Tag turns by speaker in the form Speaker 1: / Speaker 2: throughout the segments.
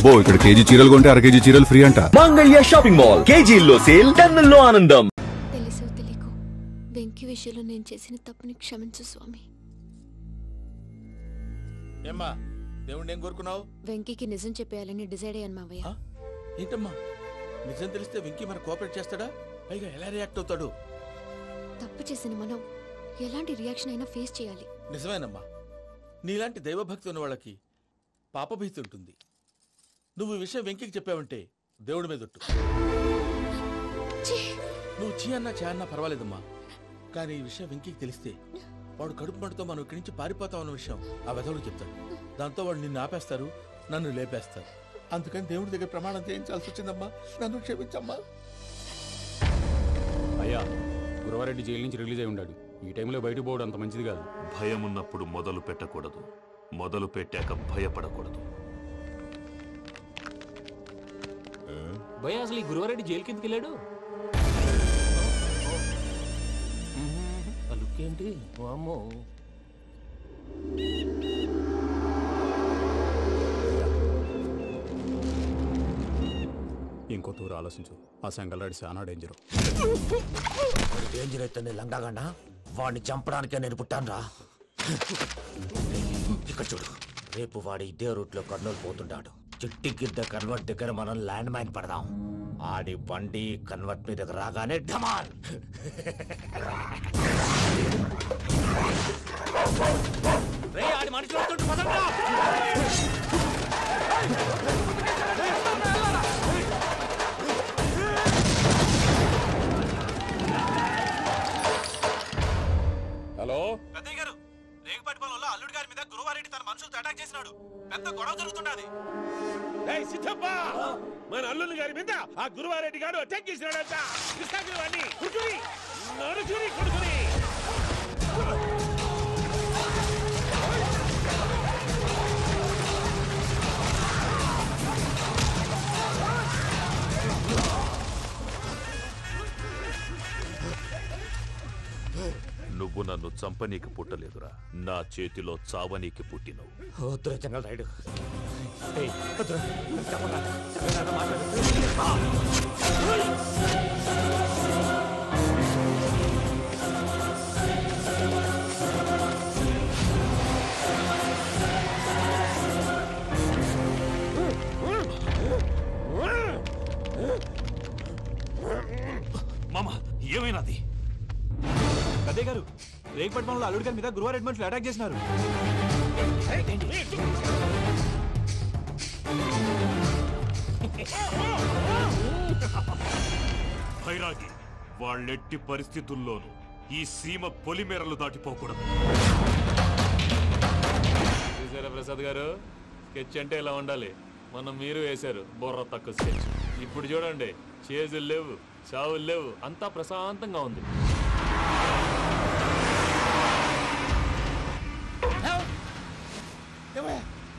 Speaker 1: అబ్బో ఇక్కడ కేజీ చీరలు కొంటే అర కేజీ చీరలు ఫ్రీ అంట.
Speaker 2: మంగళ్య షాపింగ్ మాల్, కేజీల్లో సేల్, టన్నుల్లో ఆనందం.
Speaker 3: తెలుసో తెలియకో వెంకీ విషయంలో నేను చేసిన తప్పుని క్షమించు స్వామి.
Speaker 4: ఏమ్మా దేవుణ్ణి ఏం కోరుకున్నావు?
Speaker 3: వెంకీకి నిజం చెప్పేయాలని డిసైడ్ అయ్యాను మావయ్య.
Speaker 4: ఏంటమ్మా నిజం తెలిస్తే వెంకీ మన కోఆపరేట్ చేస్తాడా? పైగా ఎలా రియాక్ట్ అవుతాడు?
Speaker 3: తప్పు చేసిన మనం ఎలాంటి రియాక్షన్ అయినా ఫేస్ చేయాలి.
Speaker 4: నిజమేనమ్మా, నీలాంటి దైవభక్తి ఉన్న వాళ్ళకి పాపభీతి ఉంటుంది. నువ్వు ఈ విషయం వెంకీకి చెప్పావంటే దేవుడి మీద ఒట్టు. నువ్వు చీ అన్నా చే అన్నా పర్వాలేదమ్మా, కానీ ఈ విషయం వెంకీకి తెలిస్తే వాడు కడుపు మంటతో మనం ఇక్కడి నుంచి పారిపోతామన్న విషయం ఆ వెధవుడు చెప్తాడు. దాంతో వాడు నిన్ను ఆపేస్తారు, నన్ను లేపేస్తారు. అందుకని దేవుడి దగ్గర ప్రమాణం చేయించాల్సి వచ్చిందమ్మా, నన్ను క్షమించమ్మా.
Speaker 5: అయ్యా, గురవారెడ్డి జైలు నుంచి రిలీజ్ అయి ఉన్నాడు. ఈ టైంలో బయటకు పోవడం అంత మంచిది కాదు.
Speaker 6: భయం ఉన్నప్పుడు మొదలు పెట్టకూడదు, మొదలు పెట్టాక భయపడకూడదు.
Speaker 5: భయ అసలు ఈ గురవారెడ్డి జైలు కిందకి వెళ్ళాడు. ఆ లుక్ ఏంటి? అమ్మో, ఇంకో తూరు ఆలోచించు. ఆ సంగల్లాడి చాలా డేంజర్.
Speaker 7: డేంజర్ అయితే లంగాగండా వాడిని చంపడానికే నేను పుట్టాను రా. ఇక్కడ చూడు, రేపు వాడు ఇదే రూట్ లో కర్నూలు పోతుంటాడు. చిట్టి గిద్ద కన్వర్ట్ దగ్గర మనం ల్యాండ్ మైన్ పడదాం. ఆడి బండి కన్వర్ట్ మీద రాగానే ఢమాల్. ఆడి మనిషి వస్తుంటే పదండ్రా.
Speaker 5: హలో
Speaker 7: పెద్దయ్య గారు, రేగుపాటి పొలంలో అల్లుడి గారి మీద గురువారెడ్డి తన మనుషులతో అటాక్ చేసినాడు. పెద్ద గొడవ జరుగుతున్నది.
Speaker 8: మన అల్లుడి గారి మీద ఆ గురువారెడ్డి గారు అటాక్ చేసినాడంట. కొడుకుని
Speaker 6: నువ్వు నన్ను చంపనీకి పుట్టలేదురా, నా చేతిలో చావనీకి పుట్టినవు.
Speaker 7: వద్దురా జంగల్ రైడ్.
Speaker 6: మామ ఏమైనాది?
Speaker 8: పెద్దయ్య గారు, రేగుపాటి పొలంలో అల్లుడి గారి మీద గురువారెడ్డి మనుషులు అటాక్ చేసినారు.
Speaker 6: భైరాగి, వాళ్ళెట్టి పరిస్థితుల్లోనూ ఈ సీమ పొలిమేరలు దాటిపోకూడదు.
Speaker 5: చూసారా ప్రసాద్ గారు, స్కెచ్ అంటే ఇలా ఉండాలి. మనం మీరు వేశారు బుర్ర తక్కువ స్కెచ్. ఇప్పుడు చూడండి, చేజులు లేవు, చావులు లేవు, అంతా ప్రశాంతంగా ఉంది.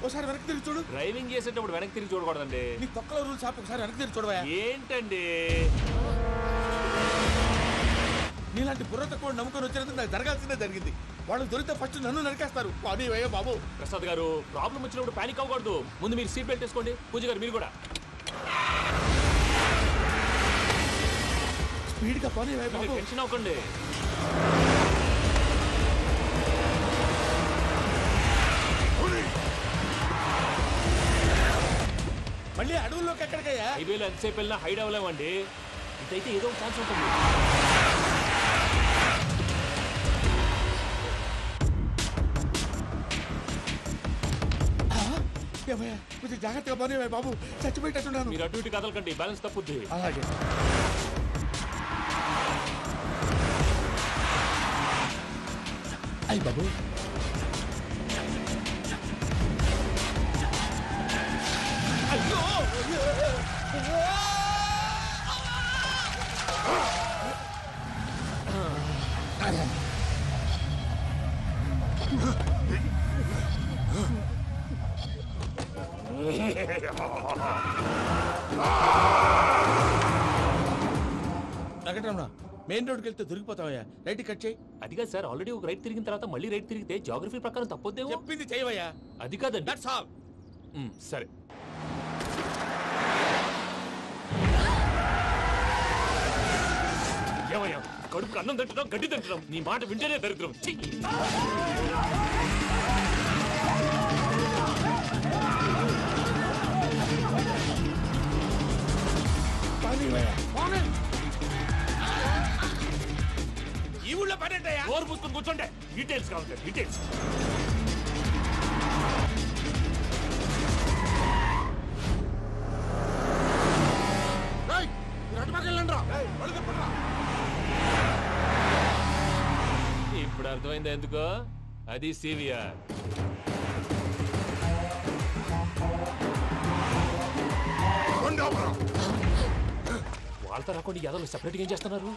Speaker 4: ఒకసారి వెనక్కి తిరిగి చూడు.
Speaker 5: డ్రైవింగ్ చేసేటప్పుడు వెనక్కి తిరిగి చూడకూడదండి.
Speaker 4: నీ తొక్కలో రూల్స్ ఆపి ఒకసారి వెనక్కి తిరిగి చూడవా.
Speaker 5: ఏంటండి
Speaker 4: నీలాంటి బుర్ర తక్కువ నమ్ముకొని వచ్చినందుకు నాకు జరగాల్సిందే జరిగింది. వాళ్ళు దొరికితే ఫస్ట్ నన్ను నరికేస్తారు. కానీ అయ్యో బాబు.
Speaker 5: ప్రసాద్ గారు, ప్రాబ్లం వచ్చినప్పుడు పానిక్ అవ్వకూడదు. ముందు మీరు సీట్ బెల్ట్ వేసుకోండి. పూజ గారు మీరు కూడా
Speaker 4: స్పీడ్గా పని
Speaker 5: టెన్షన్ అవ్వకండి.
Speaker 4: మళ్ళీ అడవుల్లోకి ఎక్కడికయ్యా?
Speaker 5: హైవేలో ఎంతసేపు వెళ్ళినా హైడ్ అవ్వలేమండి. ఇదైతే ఏదో ఒక ఛాన్స్ ఉంటుంది.
Speaker 4: కొంచెం జాగ్రత్తగా పని బాబు, చచ్చిపోయేటట్టున్నాను.
Speaker 5: మీరు అటు ఇటు కదలకండి, బ్యాలెన్స్ తప్పుద్ది.
Speaker 4: అలాగే. అయ్యి బాబు, అయ్యో వెంకటరమణ, మెయిన్ రోడ్కి వెళ్తే దొరికిపోతావయ్యా. రైట్ కట్ చేయి.
Speaker 5: అది కాదు సార్, ఆల్రెడీ ఒక రైట్ తిరిగిన తర్వాత మళ్ళీ రైట్ తిరిగితే జాగ్రఫీ ప్రకారం తప్పొద్దేమో.
Speaker 4: చెప్పింది చేయవయ్యా.
Speaker 5: అది కాదండి.
Speaker 4: That's all.
Speaker 5: సరే. కడుపు అన్నం తింటున్నాం గడ్డి తింటున్నాం నీ మాట వింటేనే దరిద్రం. ఛీ!
Speaker 4: ఈ ఊళ్ళో పడేటయ్యా.
Speaker 5: నోరు పూసుకొని కూర్చోండి. డీటెయిల్స్ కావాలి, డీటెయిల్స్. ఇప్పుడు అర్థమైంది ఎందుకో. అది సివిఆర్. వాళ్ళతో రాకుండా యాదవ్ సెపరేట్గా ఏం చేస్తున్నారు?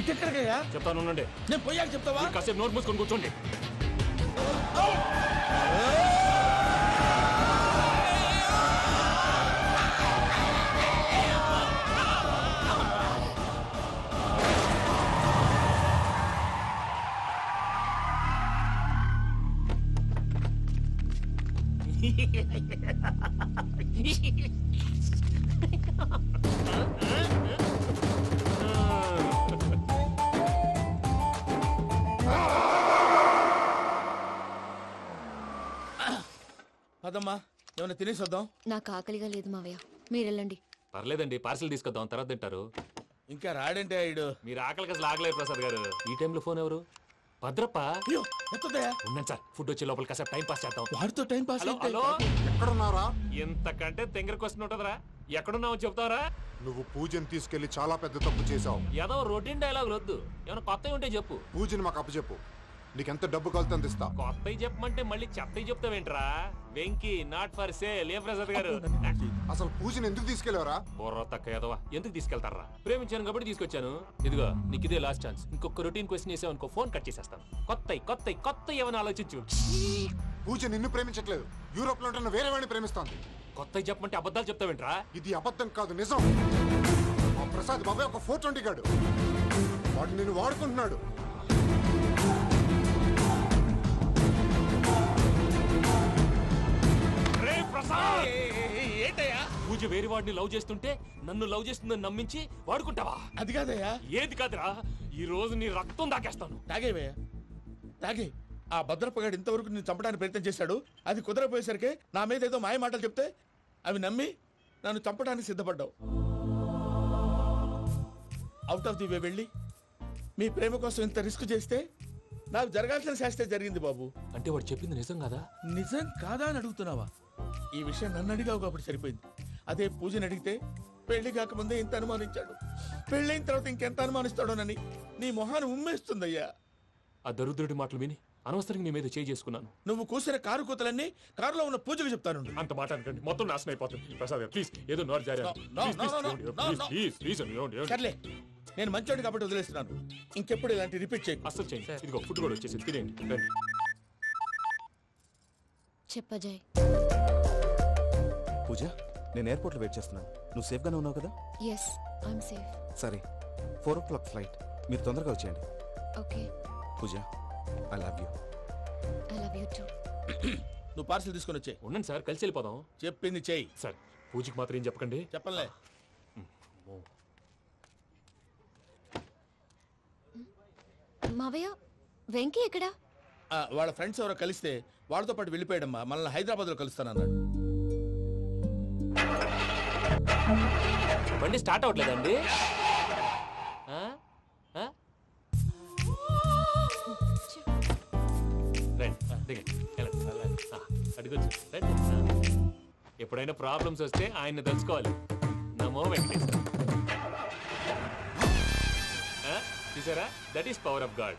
Speaker 4: ఇటెక్కడికయ్యా?
Speaker 5: చెప్తాను ఉండండి.
Speaker 4: నేను పోయాక చెప్తావా?
Speaker 5: కాసేపు నోట్ మూసుకొని కూర్చోండి.
Speaker 4: పదమ్మా, ఏమైనా తినేసి వద్దాం.
Speaker 3: నాకు ఆకలిగా లేదు మావయ్య, మీరు వెళ్ళండి.
Speaker 5: పర్లేదండి, పార్సిల్ తీసుకొద్దాం, తర్వాత తింటారు.
Speaker 4: ఇంకా రాడంటే ఆయుడు.
Speaker 5: మీరు ఆకలికి అసలు ఆగలేదు ప్రసాద్ గారు. ఈ టైంలో ఫోన్ ఎవరు? భద్రప్ప.
Speaker 4: అయ్యో ఎత్తదయ్యా.
Speaker 5: ఉన్నాను సార్, ఫుడ్ వచ్చే లోపల కాసేపు టైం పాస్ చేద్దాం.
Speaker 4: వాడితో టైం పాస్.
Speaker 5: హలో,
Speaker 9: ఎక్కడున్నారా?
Speaker 5: ఇంతకంటే తెంగర క్వశ్చన్ ఉంటుందిరా. ఎక్కడున్నావు చెప్తావరా?
Speaker 9: నువ్వు పూజని తీసుకెళ్లి చాలా పెద్ద తప్పు చేశావు.
Speaker 5: ఏదో రొటీన్ డైలాగ్ వద్దు, ఏమైనా కొత్తవి ఉంటే చెప్పు.
Speaker 9: పూజని మాకు అప్పచెప్పు, నీకెంత డబ్బు కలితే అంత ఇస్తా.
Speaker 5: కొత్తవి చెప్పమంటే మళ్ళీ చెత్తవి చెప్తావేంట్రా? Venky not for sale. ఏ ప్రసాద్ గారు,
Speaker 9: అసలు పూజని ఎందుకు తీసుకెళ్లేవరా?
Speaker 5: బుర్ర తక్క ఏదవా, ఎందుకు తీసుకెళ్తారా? ప్రేమించాను కాబట్టి తీసుకొచ్చాను. ఇదిగో నీకు ఇదే లాస్ట్ ఛాన్స్. ఇంకొక రొటీన్ క్వశ్చన్ చేసావనుకో ఫోన్ కట్ చేసేస్తాను. కొత్త ఏమైనా ఆలోచించు.
Speaker 9: పూజ నిన్ను ప్రేమించట్లేదు, యూరోప్ లో ఉంటున్న వేరే వాడిని ప్రేమిస్తాంది.
Speaker 5: కొత్తవి చెప్పమంటే అబద్ధాలు చెప్తావేంట్రా?
Speaker 9: ఇది అబద్ధం కాదు, నిజం. మా ప్రసాద్ బాబాయ్ ఒక 420 గాడు, వాడు నిన్ను వాడుకుంటున్నాడు.
Speaker 4: ఏంటయ్యా?
Speaker 5: పూజ వేరే వాడిని లవ్ చేస్తుంటే నన్ను లవ్ చేస్తుందని నమ్మించి వాడుకుంటావా?
Speaker 4: అది కాదయ్యా.
Speaker 5: ఏది కాదురా, ఈ రోజు నీ రక్తం దాకేస్తాను.
Speaker 4: తాగేవయ్యా, తాగే. ఆ భద్రప్పగాడు ఇంతవరకు నేను చంపడానికి ప్రయత్నం చేశాడు. అది కుదరపోయేసరికి నా మీద ఏదో మాయ మాటలు చెప్తే అవి నమ్మి నన్ను చంపడానికి సిద్ధపడ్డావు. అవుట్ ఆఫ్ ది వే వెళ్ళి మీ ప్రేమ కోసం ఇంత రిస్క్ చేస్తే నాకు జరగాల్సిన శాస్త్రే జరిగింది బాబు.
Speaker 5: అంటే వాడు చెప్పింది నిజం కాదా?
Speaker 4: నిజం కాదా అని అడుగుతున్నావా? ఈ విషయం నన్ను అడిగావు కాబట్టి సరిపోయింది. అదే పూజని అడిగితే పెళ్లి కాకముందే ఇంత అనుమానించాడు, పెళ్ళైన తర్వాత ఇంకెంత అనుమానిస్తాడోనని నీ మొహాన్ని ఉమ్మేస్తుందయ్యా.
Speaker 5: ఆ దరిద్రుడి మాటలు విని అనవసరంగా నీ మీద చేయి చేసుకున్నాను.
Speaker 4: నువ్వు కూసిన కారు కూతలన్నీ కారులో ఉన్న పూజకు చెప్తాను.
Speaker 5: అంత మాట అనకండి, మొత్తం నాశనం అయిపోతుంది. ప్రసాద్ గారు ప్లీజ్, ఏదో నోరు జారీ.
Speaker 4: సర్లే, నేను మంచోడు కాబట్టి వదిలేస్తున్నాను. ఇంకెప్పుడు ఇలాంటి రిపీట్ చేయి.
Speaker 5: అసలు చేయండి. ఇదిగో ఫుడ్ కూడా వచ్చేసి తినేయండి. రండి.
Speaker 3: చెప్పజాయ్.
Speaker 10: పూజ, నేను ఎయిర్పోర్ట్లో వెయిట్ చేస్తున్నాను. నువ్వు సేఫ్గానే ఉన్నావు కదా?
Speaker 3: Yes, I'm safe.
Speaker 10: సరే, 4 o'clock ఫ్లైట్, మీరు తొందరగా వచ్చేయండి.
Speaker 3: Okay.
Speaker 10: Pooja, I love you.
Speaker 3: I love you too.
Speaker 4: నువ్వు పార్సల్ తీసుకొని వచ్చే.
Speaker 5: ఉండండి సార్, కలిసి వెళ్ళిపోదాం.
Speaker 4: చెప్పింది చెయ్యి.
Speaker 5: సార్, పూజకి మాత్రం ఏం చెప్పకండి.
Speaker 4: చెప్పలే.
Speaker 3: మావయ్య, వెంకీ ఎక్కడా?
Speaker 4: వాళ్ళ ఫ్రెండ్స్ ఎవరో కలిస్తే వాళ్ళతో పాటు వెళ్ళిపోయాడమ్మా. మనల్ని హైదరాబాద్లో కలుస్తానన్నాడు.
Speaker 5: బండి స్టార్ట్ అవ్వట్లేదండి. అడిగొచ్చు. ఎప్పుడైనా ప్రాబ్లమ్స్ వస్తే ఆయన్ని తెలుసుకోవాలి. నమో వెంకటేశ్వర. చూసారా, that is power of God.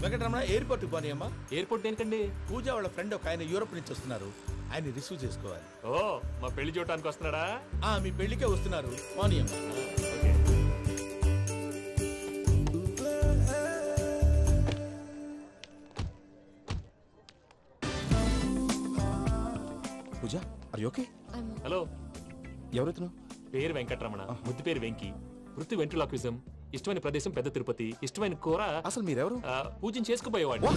Speaker 4: Venkataramana, airport పోనీ అమ్మా.
Speaker 5: ఎయిర్పోర్ట్ ఏంటండి?
Speaker 4: పూజ వాళ్ళ ఫ్రెండ్ ఒక ఆయన యూరోప్ నుంచి వస్తున్నారు, ఆయన రిసీవ్ చేసుకోవాలి.
Speaker 5: ఓ, మా పెళ్లి చూడటానికి వస్తున్నాడా?
Speaker 4: మీ పెళ్లికే వస్తున్నారు, పోనీ అమ్మా.
Speaker 5: Okay.
Speaker 10: Pooja are you okay?
Speaker 5: Hello,
Speaker 10: ఎవరైతున్నావు?
Speaker 5: పేరు వెంకటరమణ, ముద్దు పేరు వెంకి, వృత్తి వెంట్రులాక్విజం, ఇష్టమైన ప్రదేశం పెద్ద తిరుపతి, ఇష్టమైన కూర.
Speaker 10: అసలు మీరెవరు?
Speaker 5: పూజను చేసుకుపోయేవాడు.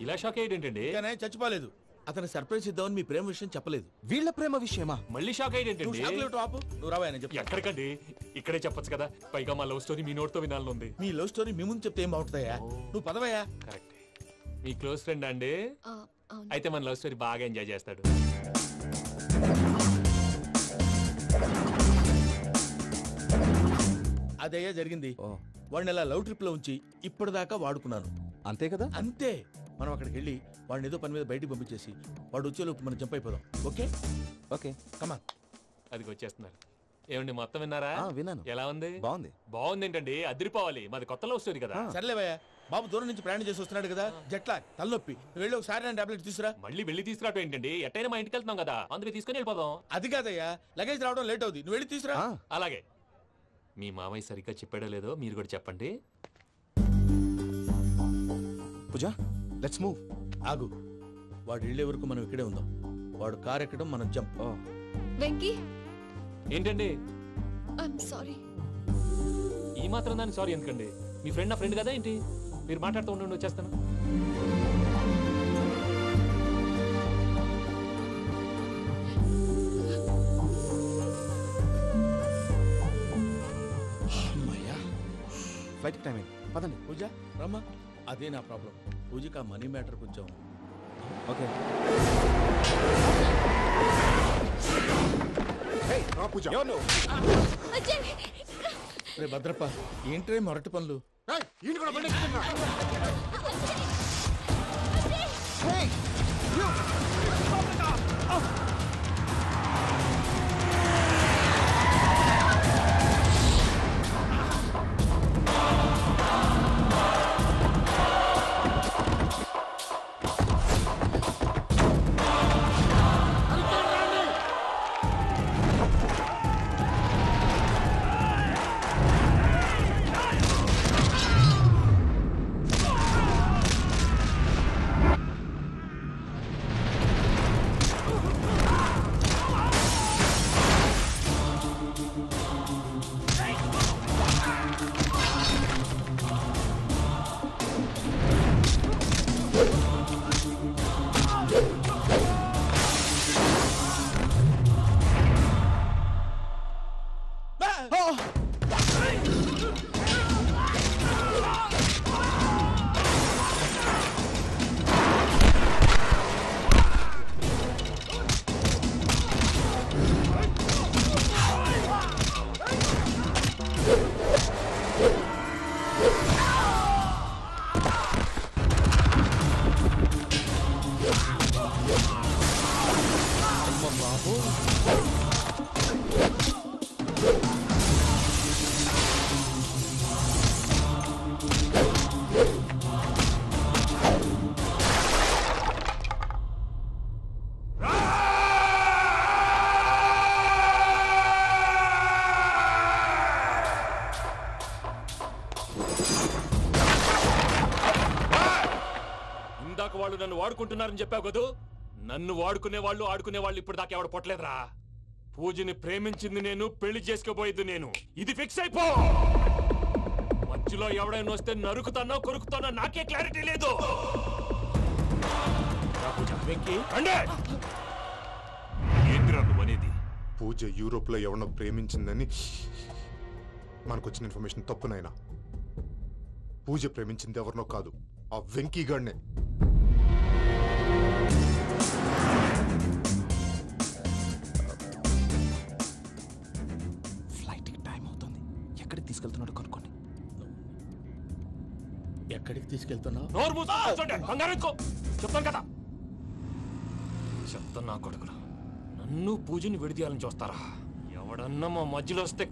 Speaker 5: ఇలా షాక్ అయ్యేటండి?
Speaker 4: చచ్చిపోలేదు. అతను సర్ప్రైజ్ ఇద్దామని మీ ప్రేమ విషయం చెప్పలేదు.
Speaker 10: వీళ్ళ ప్రేమ విషయమా?
Speaker 5: మళ్ళీ షాక్ అయ్యేటండి?
Speaker 4: నువ్వు రావాయని చెప్పి
Speaker 5: ఎక్కడికండి? ఇక్కడే చెప్పొచ్చు కదా. పైగా మా లవ్ స్టోరీ మీ నోట్తో వినాలనుంది.
Speaker 4: మీ లవ్ స్టోరీ మీ ముందు చెప్తే ఏం బాగుంటుందయ్యా? నువ్వు పదవయ్యా.
Speaker 5: కరెక్ట్. మీ క్లోజ్ ఫ్రెండ్ అండి? అయితే మన లవ్ స్టోరీ బాగా ఎంజాయ్ చేస్తాడు.
Speaker 4: అదయ్యా జరిగింది. వాడిని అలా లవ్ ట్రిప్ లో ఉంచి ఇప్పటిదాకా వాడుకున్నాను.
Speaker 10: అంతే కదా?
Speaker 4: అంతే. మనం అక్కడికి వెళ్ళి వాడిని ఏదో పని మీద బయటికి పంపించేసి వాడు వచ్చేలోపు మనం జంప్ అయిపోదాం. ఓకే
Speaker 10: ఓకే
Speaker 4: కమా.
Speaker 5: అది వచ్చేస్తున్నారు. ఏమండి మొత్తం విన్నారా?
Speaker 10: విన్నాను.
Speaker 5: ఎలా ఉంది?
Speaker 10: బాగుంది.
Speaker 5: బాగుంది ఏంటండి? అదిరిపోవాలి. మాది కొత్త లవ్ స్టోరీ కదా.
Speaker 4: సర్లేవయ్యా, బాబు దూరం నుంచి ప్రయాణం చేసి వస్తున్నాడు కదా, జట్లా తలనొప్పి. వెళ్ళి ఒకసారి నేను టాబ్లెట్ తీసుకురా.
Speaker 5: మళ్ళీ వెళ్ళి తీసుకురావటం ఏంటండి? ఎట్టైనా మా ఇంటికి వెళ్తున్నాం కదా, అందుకే తీసుకుని వెళ్ళిపోదాం.
Speaker 4: అది కాదయ్యా, లగేజ్ రావడం లేట్ అవుతుంది. నువ్వు వెళ్ళి తీసుకురా.
Speaker 5: అలాగే. మీ మామయ్య సరిగ్గా చెప్పాడో లేదో మీరు కూడా చెప్పండి.
Speaker 10: పూజ లెట్స్ మూవ్.
Speaker 4: ఆగు, వాడు వెళ్ళే వరకు మనం ఇక్కడే ఉందాం. వాడు కార్ ఎక్కడం, మనం జంప్.
Speaker 3: వెంకీ,
Speaker 5: ఏంటండి?
Speaker 3: I'm sorry.
Speaker 5: ఈ మాత్రం దాన్ని సారీ ఎందుకండి? మీ ఫ్రెండ్ నా ఫ్రెండ్ కదా ఏంటి? మీరు మాట్లాడుతూ ఉండండి, వచ్చేస్తాను.
Speaker 10: ఫ్లైట్ టైం అయింది, పదండి.
Speaker 4: పూజ రమ్మా. అదే నా ప్రాబ్లం. పూజకి ఆ మనీ మ్యాటర్ కొంచెం.
Speaker 10: ఓకే
Speaker 9: పూజ.
Speaker 4: రే భద్రప్ప, ఏంట్రే మొరటి పనులు?
Speaker 5: వాళ్ళు నన్ను వాడుకుంటున్నారని చెప్పావు కదూ. నన్ను వాడుకునే వాళ్ళు ఆడుకునే వాళ్ళు ఇప్పుడు దాకా ఎవడు పొట్టలేదురా. పూజని ప్రేమించింది నేను, పెళ్లి చేసుకోబోయేది నేను. ఇది ఫిక్స్ అయిపో. మధ్యలో ఎవడైనా వస్తే నరుకుతానో కొరుకుతానో నాకే క్లారిటీ లేదు.
Speaker 9: పూజ యూరోప్ లో ఎవరినో ప్రేమించిందని మనకొచ్చిన ఇన్ఫర్మేషన్ తప్పునైనా. పూజ ప్రేమించింది ఎవరినో కాదు, ఆ వెంకీ గాడినే.
Speaker 10: ఫ్లైట్ టైం అవుతుంది. ఎక్కడికి తీసుకెళ్తున్నాడో కనుక్కోండి.
Speaker 4: ఎక్కడికి తీసుకెళ్తున్నావు?
Speaker 5: చెప్తాను కదా. చెప్తాను కొడుకులు, నన్ను పూజని విడిదీయాలని చూస్తారా? ఎవడన్నా మా మధ్యలో వస్తే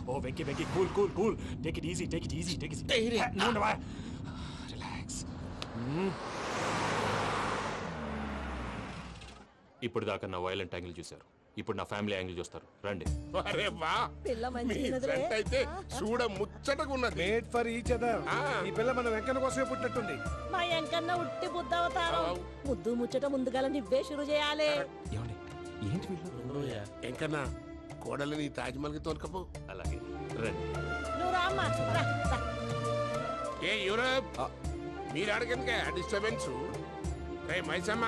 Speaker 5: ఓ Venky Venky, cool cool cool, take it easy, take it easy, take it easy, relax. ఇప్పుడు దాకా నా వైలెంట్ యాంగిల్ చూశారు. ఇప్పుడు నా ఫ్యామిలీ యాంగిల్ చూస్తారు రండి.
Speaker 11: అరే వా
Speaker 12: పిల్ల
Speaker 11: మీ
Speaker 12: మంచిది
Speaker 11: జంట అయితే చూడ ముచ్చటగా ఉన్నది.
Speaker 13: Made for each other. ఈ పిల్ల మన వెంకన్న కోసమే పుట్టినట్టుంది.
Speaker 12: మా ఎంకన్నా ఉట్టి బుద్ధవతారం. ముద్దు ముచ్చట ముందుగా నువ్వే షురు చేయాలి.
Speaker 10: ఏంటి వీళ్ళు?
Speaker 11: ఎంకన్నా కోడలిని తాజ్మహల్ కి తోలుకపో.
Speaker 5: అలాగే రండి.
Speaker 12: నువ్వు రామ్మా రా, రా.
Speaker 11: ఏ యూరప్ మీరు అడగనుక డిస్టర్బెన్స్. రే మైసమ్మ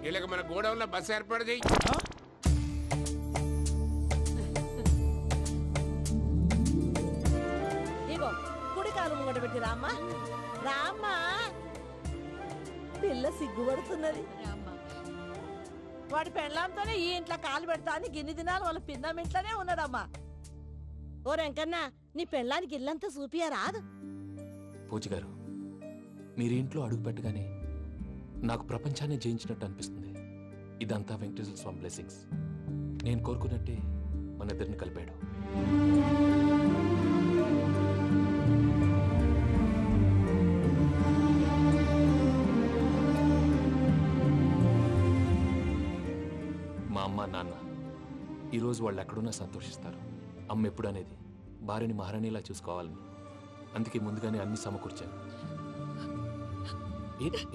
Speaker 11: ఇలాగ మన గోడౌన్లో బస్సు ఏర్పాటు చేయి.
Speaker 12: ఇగో కుడి కాలు ముంగట పెట్టి రామ్మా. రామ్మా పిల్ల సిగ్గుపడుతున్నది. వాడి పెళ్ళాంతోనే ఈ ఇంట్లో కాలు పెడతా అని గిన్ని దినాలు వాళ్ళ పిన్నం ఇంట్లోనే ఉన్నాడమ్మా. ఓ వెంకన్నా నీ పెళ్ళానికి ఇల్లంతా చూపియా రాదు.
Speaker 5: పూజ గారు, మీరు ఇంట్లో అడుగు పెట్టగానే నాకు ప్రపంచాన్ని జయించినట్టు అనిపిస్తుంది. ఇదంతా వెంకటేశ్వర స్వామి బ్లెస్సింగ్స్. నేను కోరుకున్నట్టే మన ఇద్దరిని కలిపాడు. మా అమ్మ నాన్న ఈరోజు వాళ్ళు ఎక్కడున్నా సంతోషిస్తారు. అమ్మ ఎప్పుడు అనేది భార్యని మహారాణిలా చూసుకోవాలని. అందుకే ముందుగానే అన్ని సమకూర్చాను.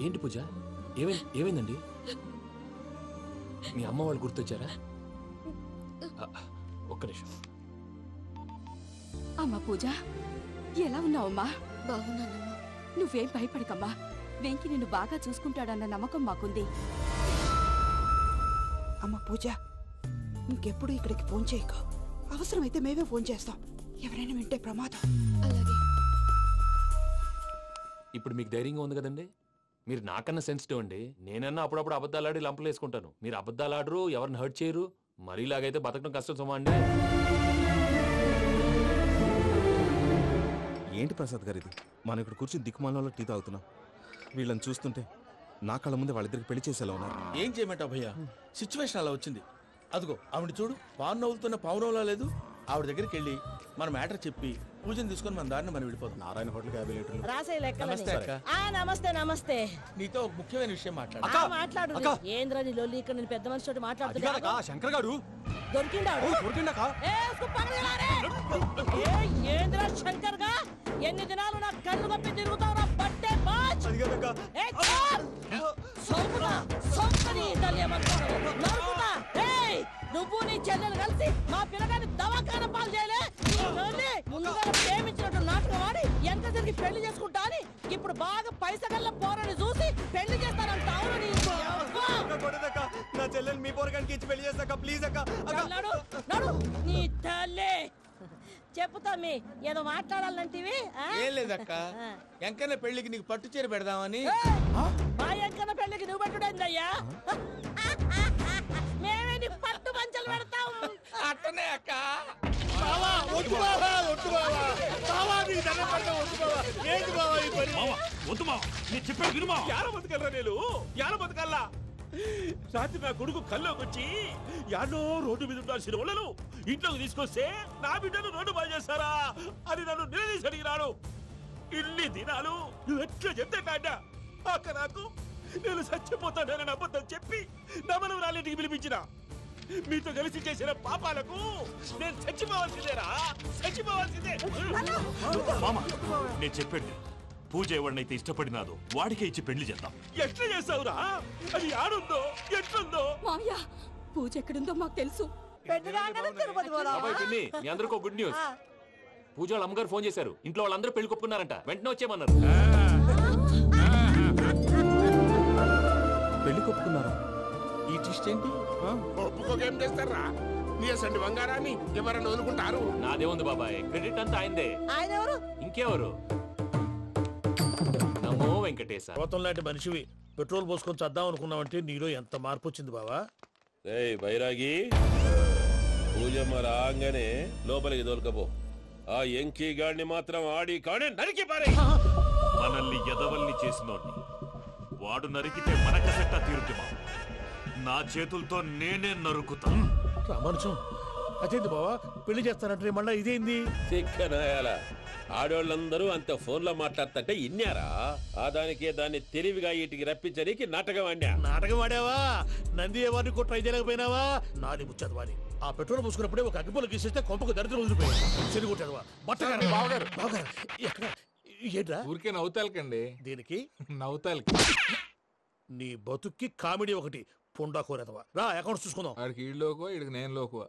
Speaker 5: ఏంటి పూజ, ఏమైందండి? మీ అమ్మ వాళ్ళు గుర్తొచ్చారా? ఒక్క నిమిషం.
Speaker 14: అమ్మా పూజ, ఎలా ఉన్నావమ్మా?
Speaker 3: బాగున్నానమ్మా.
Speaker 14: నువ్వేం భయపడకమ్మా. వెంకి నిన్ను బాగా చూసుకుంటాడన్న నమ్మకం మాకుంది.
Speaker 15: అమ్మ పూజ, ఇంకెప్పుడు ఇక్కడికి ఫోన్ చేయకు. అవసరమైతే మేమే ఫోన్ చేస్తాం. ఎవరైనా వింటే ప్రమాదం.
Speaker 3: అలాగే.
Speaker 5: ఇప్పుడు మీకు ధైర్యంగా ఉంది కదండి. మీరు నాకన్నా సెన్సిటివ్ అండి. నేనన్నా అప్పుడప్పుడు అబద్ధాలాడి లంపలు వేసుకుంటాను. మీరు అబద్ధాలు ఆడరు, ఎవరిని హర్ట్ చేయరు. మరీలాగైతే బతకడం కష్టం సుమా అండి.
Speaker 10: ఏంటి ప్రసాద్ గారు ఇది? మనం ఇక్కడ కూర్చుని దిక్కుమాలలో టీ తాగుతున్నాం. వీళ్ళని చూస్తుంటే నా కళ్ళ ముందే వాళ్ళిద్దరికి పెళ్లి చేసేలా ఉన్నారు.
Speaker 4: ఏం చేయమంటావు భయ్యా, సిచ్యువేషన్ అలా వచ్చింది. అదిగో ఆవిడ చూడు, పావు నవ్వులుతున్న పావునవ్వులా లేదు. ఆవిడ దగ్గరికి వెళ్ళి మన మ్యాటర్ చెప్పి పూజను తీసుకొని మన దారిని మనం వెళ్ళిపోతాం.
Speaker 10: నారాయణ హోటల్ 50 లీటర్లు.
Speaker 12: రాసే లెక్కలని.
Speaker 4: నమస్తే అక్క.
Speaker 12: నమస్తే నమస్తే.
Speaker 4: నీతో ఒక ముఖ్యమైన విషయం మాట్లాడు.
Speaker 12: మాట్లాడు. ఏంద్రా నీ లొల్లి? ఇక్కడ నేను పెద్ద మనిషితో మాట్లాడుతున్నా.
Speaker 10: శంకర్ గారు
Speaker 12: దొరికిందాడు. ఏంద్రా శంకర్ గా? ఎన్ని దినాలు నా కళ్ళు కప్పి తిరుగుతావు నా బట్టే బాచ్. నువ్వు నీ చెల్లెలు కలిసి మా పిల్లగాని దవాఖాన పాలు చేయలే. ముందుగా ప్రేమించినట్టు నాటకం ఆడి ఎంత తిరిగి పెళ్లి చేసుకుంటా అని ఇప్పుడు బాగా పైసగల్ల పోరని చూసి పెళ్లి చేస్తానంటావు.
Speaker 8: నా చెల్లెలు మీ పోరగానికి ఇచ్చి పెళ్లి చేస్తాక ప్లీజ్ అక్క.
Speaker 12: నడు నీ తల్లి. చెప్పుతా మీ ఏదో మాట్లాడాలంటివి.
Speaker 4: ఏం లేదక్క, ఎంకన్న పెళ్లికి నీకు పట్టు చీర పెడదామని.
Speaker 12: మా ఎంకన్న పెళ్లికి నువ్వు పెట్టుడైందయ్యా? మేమే నీ పట్టు పంచలు పెడతాం.
Speaker 11: అట్టనే అక్క.
Speaker 16: రాత్రి నా కొడుకు కల్లోకి వచ్చి యాడో రోడ్డు మీద ఉండాల్సిన వాళ్ళను ఇంట్లోకి తీసుకొస్తే నా బిడ్డను రోడ్డు బాగా చేస్తారా అని నన్ను నిలదీసి అడిగినాడు. ఇన్ని దినాలు నువ్వు ఎట్లా చెప్తే కాడ అక్క నాకు నేను చచ్చిపోతానని అబద్ధం చెప్పి నా మనవరాలింటికి పిలిపించిన. మీతో కలిసి చేసిన పాపాలకు నేను చచ్చిపోవాల్సిందేరా, చచ్చిపోవాల్సిందే.
Speaker 6: మామ, నేను చెప్పండి, పూజ ఎవరినైతే ఇష్టపడినాదో వాడికే ఇచ్చి పెళ్లి చేద్దాం.
Speaker 16: ఎట్లా చేస్తావురా? అది ఆడుందో ఎట్లుందో?
Speaker 14: మామయ్య, పూజ ఎక్కడుందో మాకు తెలుసు.
Speaker 5: మీ అందరికీ గుడ్ న్యూస్. పూజ వాళ్ళ అమ్మగారు ఫోన్ చేశారు. ఇంట్లో వాళ్ళందరూ పెళ్లి కొప్పుకున్నారంట. వెంటనే వచ్చేయమన్నారు.
Speaker 10: పెళ్లి కొప్పుకున్నారా?
Speaker 4: ఈ ట్విస్ట్ ఏంటి?
Speaker 11: ఒప్పుకోకేం చేస్తారా? నీ అసంటి బంగారాన్ని ఎవరైనా వదులుకుంటారు?
Speaker 5: నాదే ఉంది బాబాయ్, క్రెడిట్ అంతా ఆయనదే.
Speaker 12: ఆయన ఎవరు?
Speaker 5: ఇంకెవరు? నమో వెంకటేశ.
Speaker 16: పర్వతం లాంటి మనిషివి పెట్రోల్ పోసుకొని చద్దాం అనుకున్నావంటే నీలో ఎంత మార్పు వచ్చింది బావా.
Speaker 17: బైరాగి, పూజమ్మ రాగానే లోపలికి దొరకపో. ఆ ఎంకీ గాడిని మాత్రం ఆడి కాడే నరికి పారే.
Speaker 6: మనల్ని ఎదవల్ని చేసినోడ్ని వాడు నరికితే మనక సెట్ట తీరుతుమా. నా చేతులతో నేనే నరుకుతా.
Speaker 16: రామానుజం, అదేంటి బావా పెళ్లి చేస్తానంటే మళ్ళా ఇదేంది?
Speaker 17: ఆడోళ్ళందరూ అంత ఫోన్లో మాట్లాడుతుంటే ఇన్నారా ఆ దానికే దాన్ని తెలివిగా వీటికి రప్పించడానికి నాటకం ఆడా.
Speaker 16: నాటకం ఆడావా? నంది ఎవరిని కూడా ట్రై చేయలేకపోయినావా? నాది ముచ్చదు వాడి. ఆ పెట్రోల్ పూసుకున్నప్పుడే ఒక అగ్గిపుల్ల గీసేస్తే కొంపకు దరిద్రం వదిలిపోయాడు. చెరుగు కొట్టాడువా బట్టగారు బావగారు బావగారు ఎక్కడ ఏంట్రా?
Speaker 18: ఊరికే నవ్వుతాలకండి.
Speaker 16: దీనికి
Speaker 18: నవ్వుతాలకి
Speaker 16: నీ బతుక్కి కామెడీ ఒకటి పుండా కోరేదవా. రా అకౌంట్స్ చూసుకుందాం.
Speaker 18: వాడికి ఈడు లోకువ ఈడికి నేను లోకువ.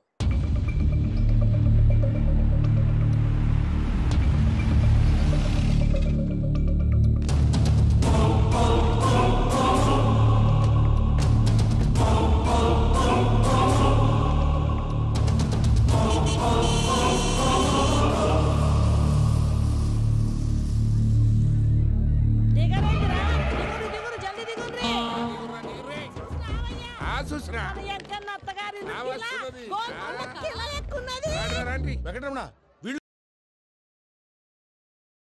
Speaker 16: వెంకటరమణ